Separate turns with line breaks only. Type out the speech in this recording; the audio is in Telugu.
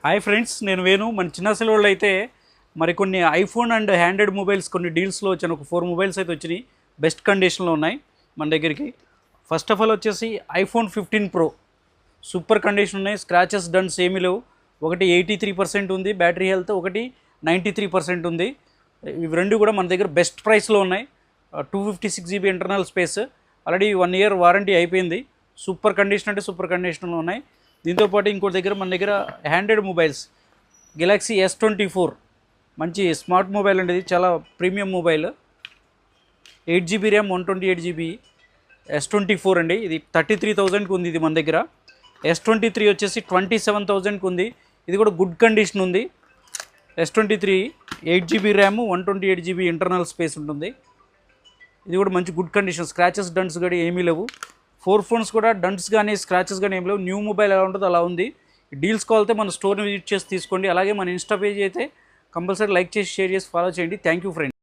హాయ్ ఫ్రెండ్స్, నేను వేణు. మన చిన్న సెలవుల్లో అయితే కొన్ని ఐఫోన్ అండ్ హ్యాండ్రెడ్ మొబైల్స్ కొన్ని డీల్స్లో వచ్చిన ఒక 4 మొబైల్స్ అయితే వచ్చినాయి. బెస్ట్ కండిషన్లో ఉన్నాయి మన దగ్గరికి. ఫస్ట్ ఆఫ్ ఆల్ వచ్చేసి ఐఫోన్ 15 Pro సూపర్ కండిషన్ ఉన్నాయి. స్క్రాచెస్ డన్స్ ఏమీ లేవు. ఒకటి 83% ఉంది బ్యాటరీ హెల్త్, ఒకటి 93% ఉంది. ఇవి రెండు కూడా మన దగ్గర బెస్ట్ ప్రైస్లో ఉన్నాయి. 256 GB internal space, already 1 year warranty అయిపోయింది. సూపర్ కండిషన్ అంటే సూపర్ కండిషన్లో ఉన్నాయి. దీంతోపాటు ఇంకోటి దగ్గర మన దగ్గర హ్యాండ్రెడ్ మొబైల్స్ గెలాక్సీ S24 మంచి స్మార్ట్ మొబైల్ అండి. ఇది చాలా premium mobile. 8 GB RAM, 128 GB S24 అండి. ఇది 33,000కి ఉంది. ఇది మన దగ్గర S23 వచ్చేసి 27,000కి ఉంది. ఇది కూడా గుడ్ కండిషన్ ఉంది. S23 8 GB RAM, 128 GB internal space ఉంటుంది. ఇది కూడా మంచి గుడ్ కండిషన్. స్క్రాచెస్ డన్స్ కూడా ఏమీ లేవు. 4 ఫోన్స్ కూడా డన్స్ కానీ స్క్రాచెస్ కానీ ఏమి లేవు. న్యూ మొబైల్ ఎలా ఉంటుందో అలా ఉంది. డీల్స్ కావాలితే మన స్టోర్ని విజిట్ చేసి తీసుకోండి. అలాగే మన ఇన్స్టా పేజ్ అయితే కంపల్సరీ లైక్ చేసి, షేర్ చేసి, ఫాలో చేయండి. Thank you friends.